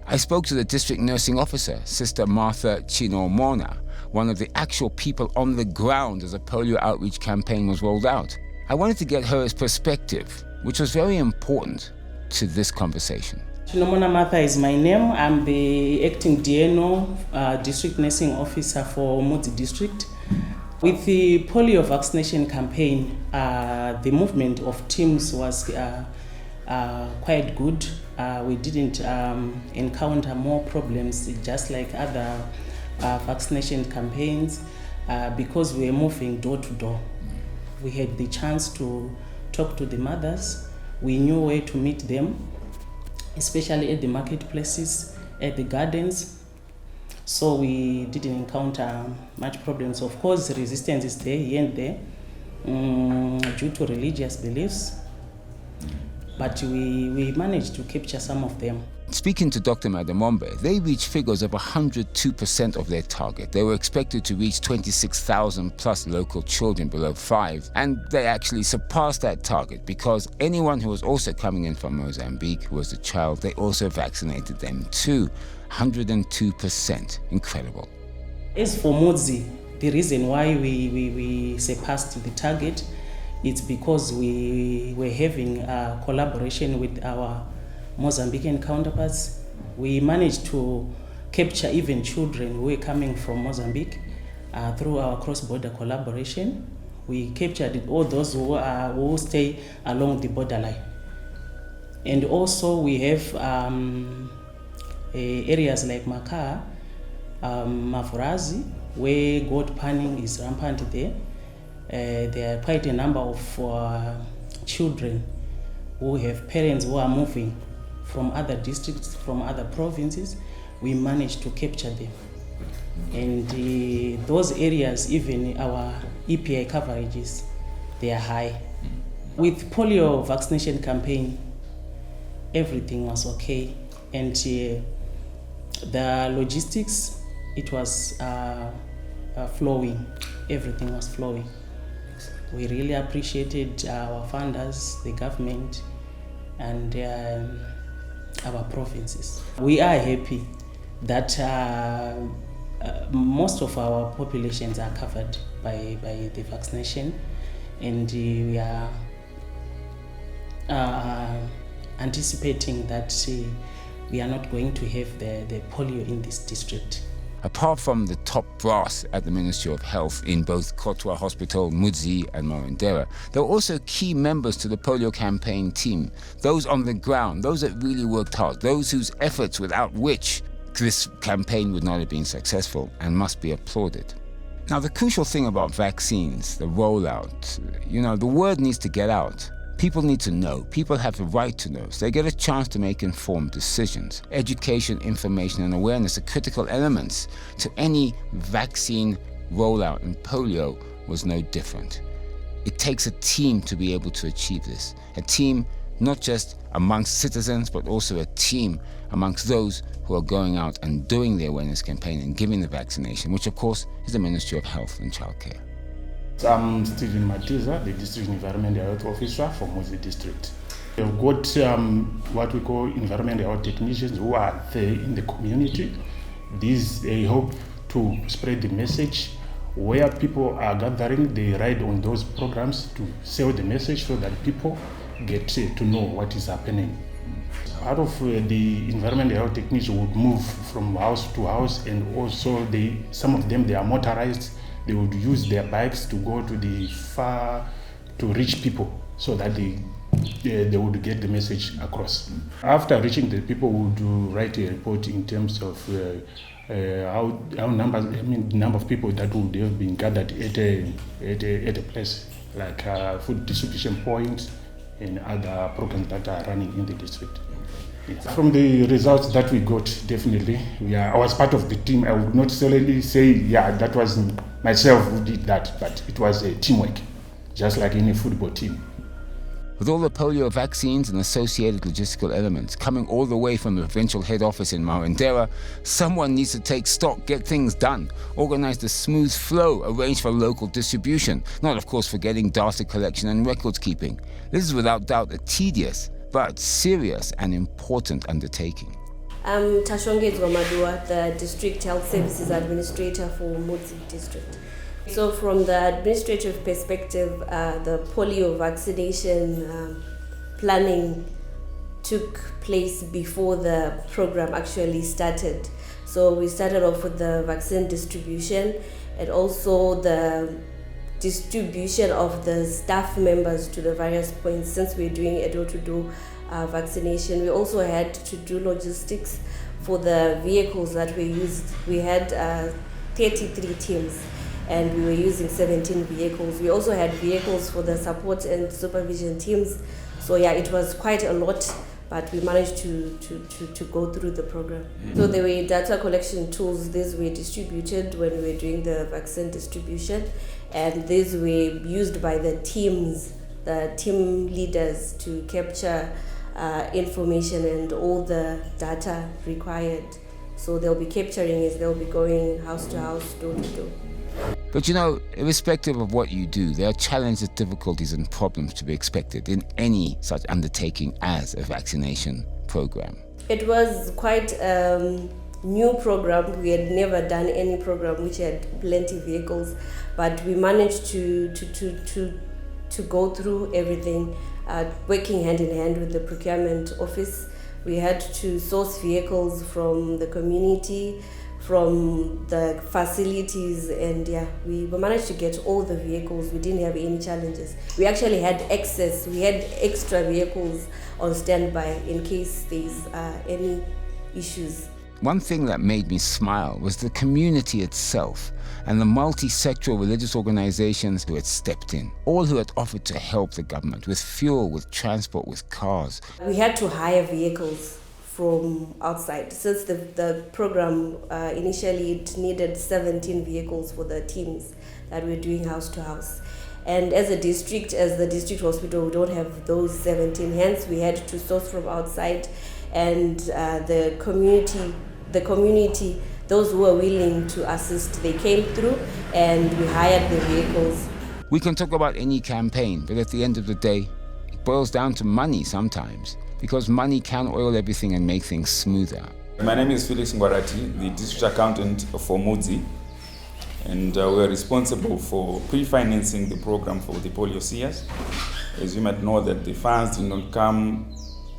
I spoke to the district nursing officer, Sister Martha Chinomona, one of the actual people on the ground as a polio outreach campaign was rolled out. I wanted to get her perspective, which was very important to this conversation. Chinomona Martha is my name. I'm the acting DNO, District Nursing Officer for Mudzi District. With the polio vaccination campaign, the movement of teams was quite good. We didn't encounter more problems just like other vaccination campaigns because we were moving door to door. We had the chance to talk to the mothers. We knew where to meet them, especially at the marketplaces, at the gardens. So we didn't encounter much problems. Of course, resistance is there, here and there, due to religious beliefs, but we managed to capture some of them. Speaking to Dr. Madamombe, they reached figures of 102% of their target. They were expected to reach 26,000 plus local children below 5, and they actually surpassed that target because anyone who was also coming in from Mozambique who was a child, they also vaccinated them too. 102%. Incredible. As for Mudzi, the reason why we surpassed the target is because we were having a collaboration with our Mozambican counterparts. We managed to capture even children who were coming from Mozambique through our cross-border collaboration. We captured all those who stay along the borderline. And also we have areas like Makah, Mavurazi, where goat panning is rampant there. There are quite a number of children who have parents who are moving from other districts, from other provinces. We managed to capture them. And those areas, even our EPI coverages, they are high. With polio vaccination campaign, everything was okay. And the logistics, it was flowing. Everything was flowing. We really appreciated our funders, the government, and our provinces. We are happy that most of our populations are covered by the vaccination, and we are anticipating that we are not going to have the polio in this district. Apart from the top brass at the Ministry of Health in both Kotwa Hospital, Mudzi and Marondera, there were also key members to the polio campaign team, those on the ground, those that really worked hard, those whose efforts without which this campaign would not have been successful and must be applauded. Now, the crucial thing about vaccines, the rollout, the word needs to get out. People need to know. People have the right to know, so they get a chance to make informed decisions. Education, information, and awareness are critical elements to any vaccine rollout, and polio was no different. It takes a team to be able to achieve this. A team not just amongst citizens, but also a team amongst those who are going out and doing the awareness campaign and giving the vaccination, which of course is the Ministry of Health and Childcare. I'm Stephen Matiza, the District Environmental Health Officer for Mudzi District. We've got what we call environmental health technicians who are there in the community. These, they help to spread the message. Where people are gathering, they ride on those programs to sell the message so that people get to know what is happening. Part of the environmental health technicians would move from house to house, and also some of them, they are motorized. They would use their bikes to go to the far, to reach people so that they would get the message across. After reaching the people, we would write a report in terms of how number of people that would have been gathered at a place, like food distribution points and other programs that are running in the district. From the results that we got, definitely, I was part of the team. I would not necessarily say, that was myself who did that, but it was a teamwork, just like any football team. With all the polio vaccines and associated logistical elements coming all the way from the provincial head office in Marondera, someone needs to take stock, get things done, organize the smooth flow, arrange for local distribution, not of course forgetting data collection and records keeping. This is without doubt a tedious but serious and important undertaking. I'm Tashonge Zwamadua, the District Health Services Administrator for Mudzi District. So from the administrative perspective, the polio vaccination planning took place before the program actually started. So we started off with the vaccine distribution and also the distribution of the staff members to the various points. Since we're doing a door-to-door vaccination, we also had to do logistics for the vehicles that we used. We had 33 teams and we were using 17 vehicles. We also had vehicles for the support and supervision teams. So it was quite a lot, but we managed to go through the program. So there were data collection tools. These were distributed when we were doing the vaccine distribution, and these were used by the teams, the team leaders, to capture information and all the data required. So they'll be capturing it, they'll be going house to house, door to door. But irrespective of what you do, there are challenges, difficulties and problems to be expected in any such undertaking as a vaccination program. It was quite a new program. We had never done any program which had plenty of vehicles, but we managed to go through everything, working hand in hand with the procurement office. We had to source vehicles from the community, from the facilities, and we managed to get all the vehicles. We didn't have any challenges. We actually had excess. We had extra vehicles on standby in case there's any issues. One thing that made me smile was the community itself and the multi-sectoral religious organizations who had stepped in, all who had offered to help the government with fuel, with transport, with cars. We had to hire vehicles from outside. Since the program initially it needed 17 vehicles for the teams that were doing house to house. And as the district hospital, we don't have those 17, hence we had to source from outside, and the community, those who were willing to assist, they came through and we hired the vehicles. We can talk about any campaign, but at the end of the day, it boils down to money sometimes, because money can oil everything and make things smoother. My name is Felix Ngwarati, the district accountant for Mudzi, and we are responsible for pre-financing the program for the polio seers. As you might know, that the funds did not come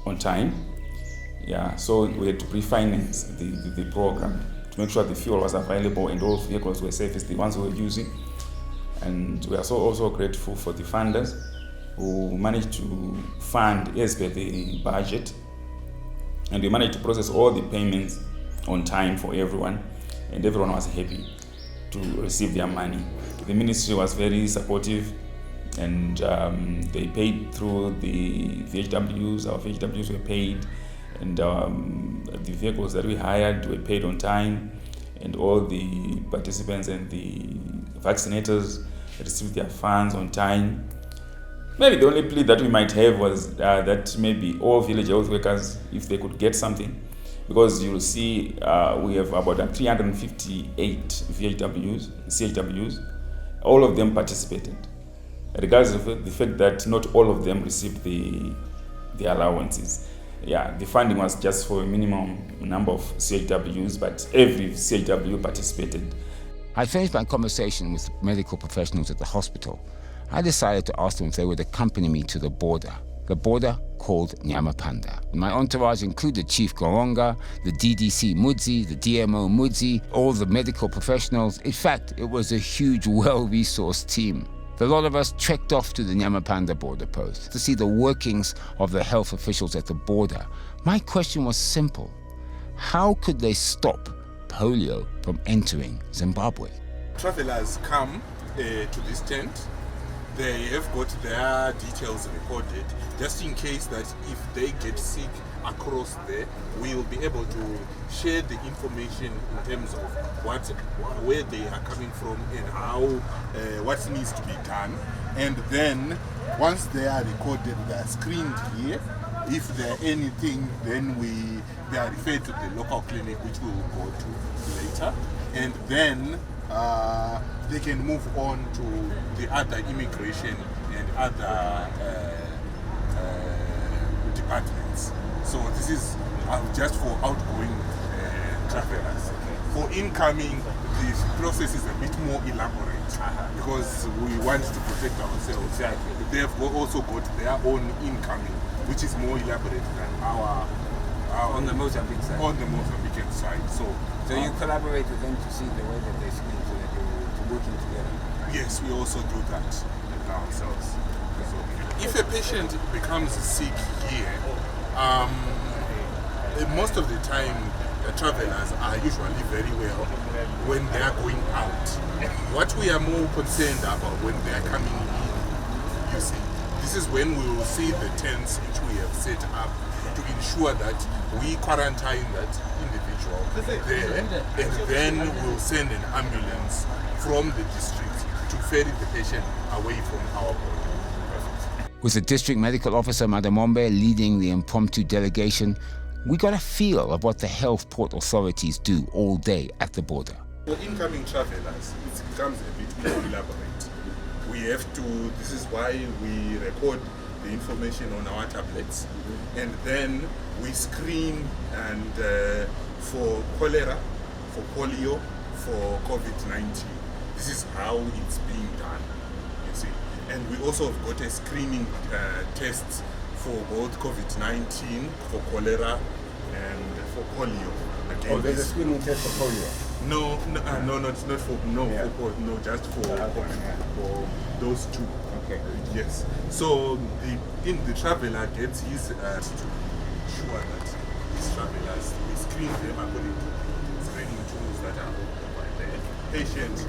on time, so we had to pre-finance the program to make sure the fuel was available and all vehicles were safe as the ones we were using. And we are also grateful for the funders who managed to fund as per the budget, and we managed to process all the payments on time for everyone, and everyone was happy to receive their money. The ministry was very supportive, and they paid through the VHWs. Our VHWs were paid, and the vehicles that we hired were paid on time, and all the participants and the vaccinators received their funds on time. Maybe the only plea that we might have was that maybe all village health workers, if they could get something, because you'll see we have about 358 CHWs, all of them participated, regardless of the fact that not all of them received the the allowances. Yeah, the funding was just for a minimum number of CHWs, but every CHW participated. I finished my conversation with medical professionals at the hospital. I decided to ask them if they would accompany me to the border called Nyamapanda. My entourage included Chief Goronga, the DDC Mudzi, the DMO Mudzi, all the medical professionals. In fact, it was a huge, well-resourced team. A lot of us trekked off to the Nyamapanda border post to see the workings of the health officials at the border. My question was simple. How could they stop polio from entering Zimbabwe? Travelers come to this tent. They have got their details recorded, just in case that if they get sick across there, we'll be able to share the information in terms of where they are coming from and how what needs to be done. And then once they are recorded, they are screened here. If there are anything, then they are referred to the local clinic, which we will go to later. And then they can move on to the other immigration and other departments. So this is just for outgoing travelers. For incoming, the process is a bit more elaborate because we want to protect ourselves. They have also got their own incoming, which is more elaborate than our On the Mozambique side? On the Mozambican side. So you collaborate with them to see the way that they screen so that you're working together? Yes, we also do that ourselves. So, if a patient becomes sick here, most of the time the travelers are usually very well when they are going out. What we are more concerned about when they are coming in, you see, this is when we will see the tents which we have set up to ensure that we quarantine that individual there, and then we'll send an ambulance from the district to ferry the patient away from our border. With the district medical officer, Madam Ombe, leading the impromptu delegation, we got a feel of what the health port authorities do all day at the border. For incoming travelers, it becomes a bit more elaborate. We have to, this is why we record the information on our tablets, and then we screen and for cholera, for polio, for COVID-19. This is how it's being done, you see. And we also have got a screening tests for both COVID-19, for cholera, and for polio. Again, there's a screening test for polio? No, not for just for those two. Okay. Yes. So the traveler gets his to ensure that these travelers, we screen them according to screening tools that are over there. Patient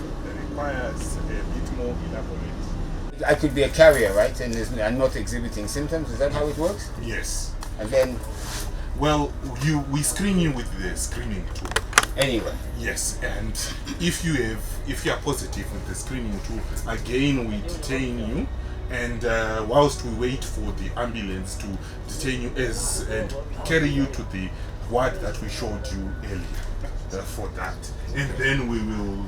requires a bit more elaborate. I could be a carrier, right? And I'm not exhibiting symptoms. Is that how it works? Yes. And then, well, we screen you with the screening tool. anyway. Yes, and if you are positive with the screening tool, again we detain you, and whilst we wait for the ambulance to detain you and carry you to the ward that we showed you earlier for that, and then we will.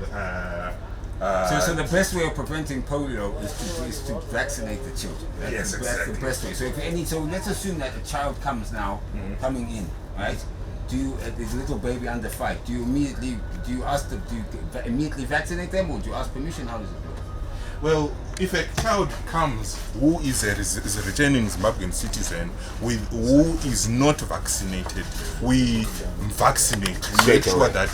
So the best way of preventing polio is to vaccinate the children. Yes, exactly. That's the best way. So let's assume that a child comes now, coming in, right? Do you, this little baby under 5, do you immediately vaccinate them, or do you ask permission? How does it work? Well, if a child comes who is a returning Zimbabwean citizen who is not vaccinated, we vaccinate to make sure that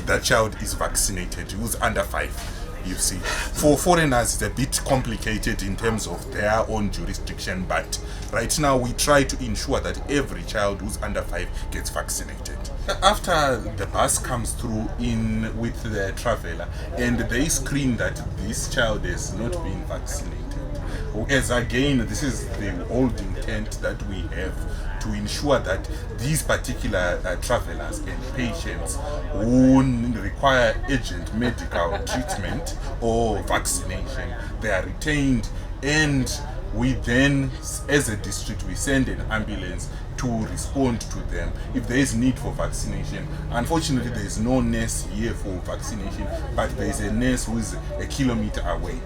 that child is vaccinated, who's under 5. You see, for foreigners it's a bit complicated in terms of their own jurisdiction, but right now we try to ensure that every child who's under 5 gets vaccinated. After the bus comes through in with the traveler and they screen that this child has not been vaccinated, as again this is the old intent that we have to ensure that these particular travelers and patients who require urgent medical treatment or vaccination, they are retained, and we then, as a district, we send an ambulance to respond to them if there is need for vaccination. Unfortunately, there is no nurse here for vaccination, but there is a nurse who is a kilometer away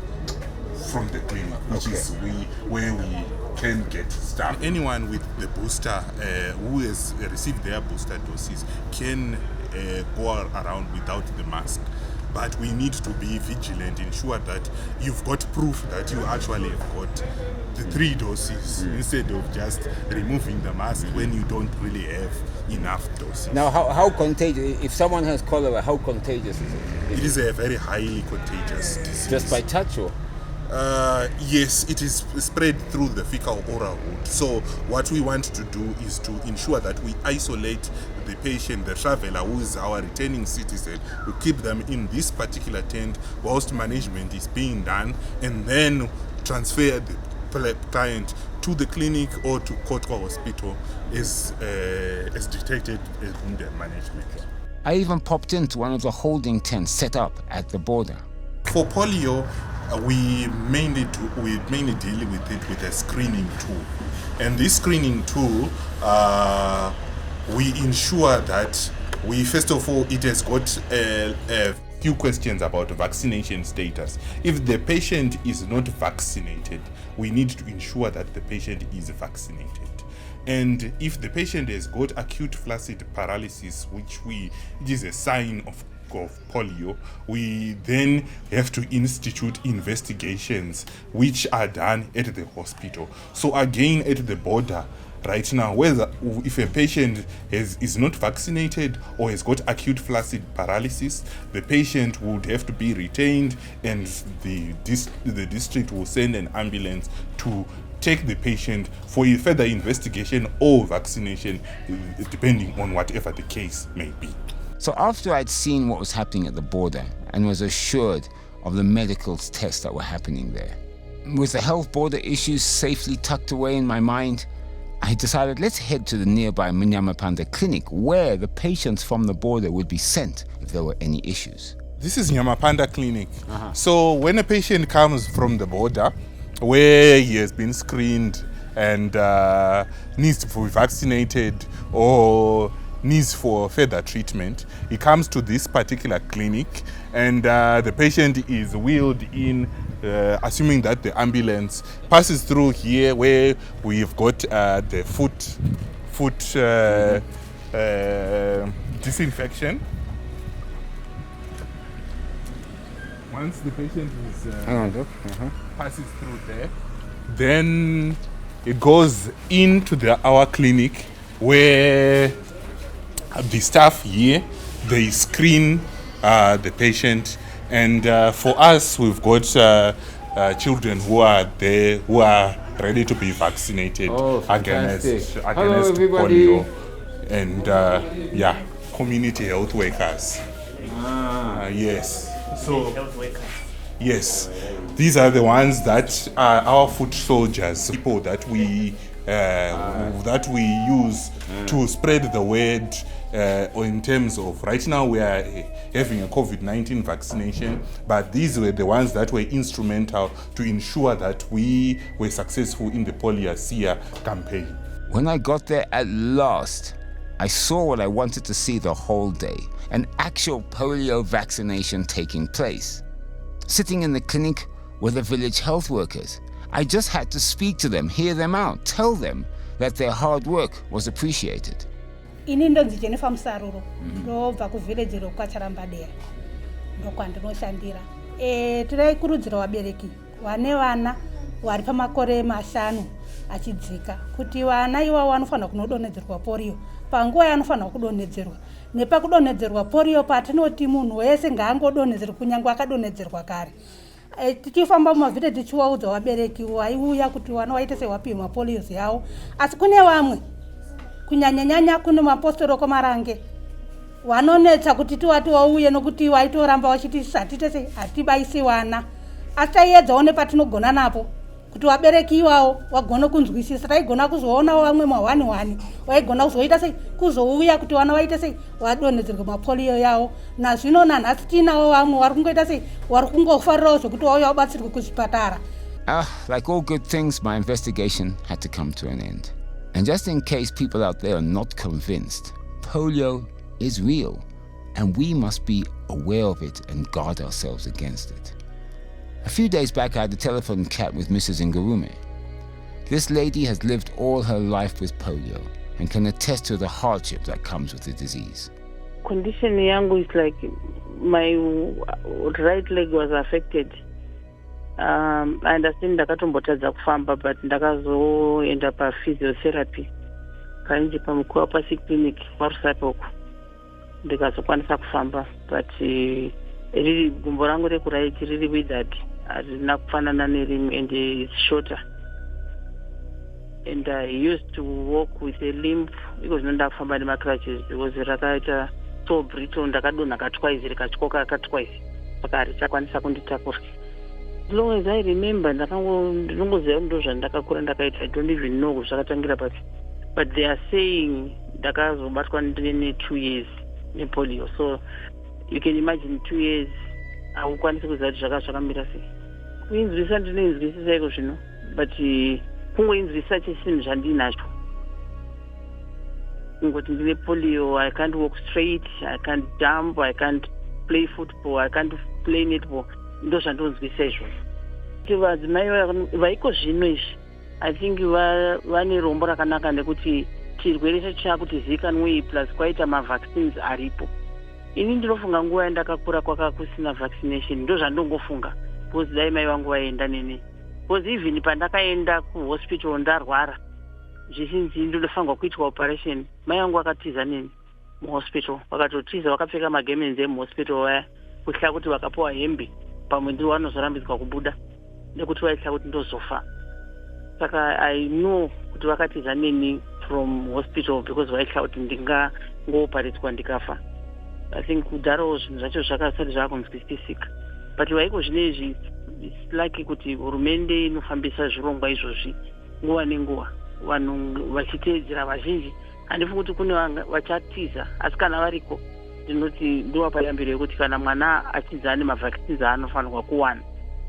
from the clinic, which is where we can get stuff. Anyone with the booster who has received their booster doses can go around without the mask. But we need to be vigilant, ensure that you've got proof that you actually have got the 3 doses instead of just removing the mask when you don't really have enough doses. Now, how contagious, if someone has cholera, how contagious is it? It is a very highly contagious disease. Just by touch or? Yes, it is spread through the fecal oral route. So what we want to do is to ensure that we isolate the patient, the traveler who is our returning citizen. We keep them in this particular tent whilst management is being done, and then transfer the client to the clinic or to Kotwa Hospital as detected in the management. I even popped into one of the holding tents set up at the border. For polio, we mainly deal with it with a screening tool, and this screening tool, we ensure that we first of all it has got a few questions about vaccination status. If the patient is not vaccinated, we need to ensure that the patient is vaccinated. And if the patient has got acute flaccid paralysis, which is a sign of polio, we then have to institute investigations which are done at the hospital. So again, at the border right now, whether if a patient is not vaccinated or has got acute flaccid paralysis, the patient would have to be retained, and the district will send an ambulance to take the patient for a further investigation or vaccination, depending on whatever the case may be. So after I'd seen what was happening at the border and was assured of the medical tests that were happening there, with the health border issues safely tucked away in my mind, I decided let's head to the nearby Nyamapanda clinic where the patients from the border would be sent if there were any issues. This is Nyamapanda clinic. So when a patient comes from the border where he has been screened and needs to be vaccinated or needs for further treatment, he comes to this particular clinic, and the patient is wheeled in, assuming that the ambulance passes through here where we've got the foot disinfection. Once the patient is passes through there, then it goes into our clinic where the staff here, they screen the patient, and for us we've got children who are there who are ready to be vaccinated against polio, and community health workers. Yes. So Health workers. yes, these are the ones that are our foot soldiers, people that we use to spread the word in terms of right now we are having a COVID-19 vaccination, but these were the ones that were instrumental to ensure that we were successful in the Polio campaign. When I got there at last, I saw what I wanted to see the whole day, an actual polio vaccination taking place. Sitting in the clinic were the village health workers. I just had to speak to them, hear them out, tell them that their hard work was appreciated. Ini ndonzi Jennifer Msaruro ndobva kuvillage rokwacharambadera ndokwandinoshandira. Tiraikurudzira vabereki vane vana vari pamakore 5 achidzika kuti vana iwavo vanofanira kunodonhedzerwa polio panguva yanofanira kudonhedzerwa. Nepakudonhedzerwa polio patinoti munhu wese ngaangodonhedzerwa kunyange akadonhedzerwa kare. Tichifamba mumavhile tichivaudza vabereki vaiuya kuti vana vaite sevapimwa polio yavo, asi kune vamwe kunyanyanyanya kune mapostoroko marange vanonetsa kuti tivati vauye nokuti vaitoramba vachiti satite hatibaisi vana, asi taiedzawo nepatinogona napo kuti vabereki ivavo vagone kunzwisisa. Taigona kuzoona vamwe mahwani vaigona kuzoita sei kuzouya kuti vana vaite sei vadonhedzerwe mapolio yavo. Nazvino nanhasi tinavo vamwe vari kungoita sei vari kungofarirawo zvokuti vauya vabatsirwe kuzvipatara. Like all good things, my investigation had to come to an end. And just in case people out there are not convinced, polio is real, and we must be aware of it and guard ourselves against it. A few days back, I had a telephone chat with Mrs. Ngurume. This lady has lived all her life with polio and can attest to the hardship that comes with the disease. Condition yangu is like my right leg was affected. I understand ndakatombotadza kufamba, but ndakazoenda physiotherapy kainji pamukuru pasi clinic parusapoko ndikazokwanisa kufamba, but riri gumbo rangu rekuraiti riri withered, harina kufanana nerimwe, and it's shorter, and I used to walk with a limp because ndakufamba nemacrutches because rakaita so brittle, ndakadonha twice rikatyoka twice saka harichakwanisa kunditakura. As long as I remember, ndinongoziva ndo zvandakakura ndakaita. I don't even know zvakatangira pasi, but they are saying ndakazobatwa ne 2 years nepolio, so you can imagine 2 years haukwanisi kuziva kuti zvakamira sei. Kuinzwisa ndinoinzwisisa iko zvino, but kungoinzwisa chinhu zvandinacho, kungoti ndine polio, I can't walk straight, I can't jump, I can't play football, I can't play netball. Ndo zvandonzwisa izvozvo. Kuti vadzimai vaiko zvino izvi, I think vane rombo rakanaka nekuti chirwere chacho chakutizikanwei plus kwaita mavaccines aripo. Ini ndinofunga nguva yandakakura kwaka kusina vaccination, ndo zvandongofunga because dai mai vangu vaenda nene, because even pandakaenda kuhospital ndarwara zvizhinji ndinofanirwa kuitwa operation, mai vangu vakatiza neni muhospital, vakatotiza vakapfeka magemenzi emuhospital vaya kuhla kuti vakapiwa hembe pamwe ndiwo vanozorambidzwa kubuda nekuti vaitya kuti ndozofa. Saka I know kuti vakatiza neni from hospital because vaitya kuti ndingangooparetswa ndikafa. I think kudaro zvinhu zvacho zvakasati zvakunzwisisika, but vaiko zvinezvi it's like kuti hurumende inofambisa zvirongwa izvozvi nguva nenguva, vanhu vachiteedzera vazhinji. Handifungi kuti kune vachatiza, asi kana variko ndinoti ndovapayambiro yekuti kana mwana achidza ane mavaccines anofanirwa kuwana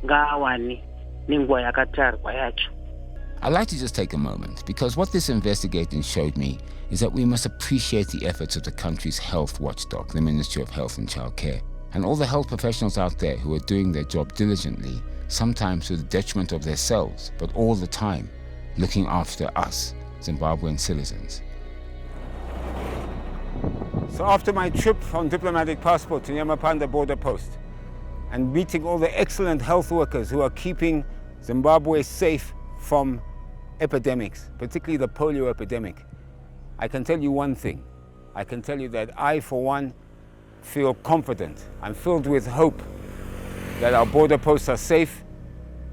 ngaawane nenguva yakatarwa yacho. I'd like to just take a moment, because what this investigation showed me is that we must appreciate the efforts of the country's health watchdog, the Ministry of Health and Childcare, and all the health professionals out there who are doing their job diligently, sometimes to the detriment of themselves, but all the time looking after us, Zimbabwean citizens. So after my trip on diplomatic passport to Nyamapanda border post and meeting all the excellent health workers who are keeping Zimbabwe safe from epidemics, particularly the polio epidemic, I can tell you one thing. I can tell you that I, for one, feel confident. I'm filled with hope that our border posts are safe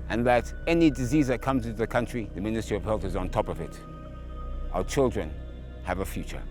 and that any disease that comes into the country, the Ministry of Health is on top of it. Our children have a future.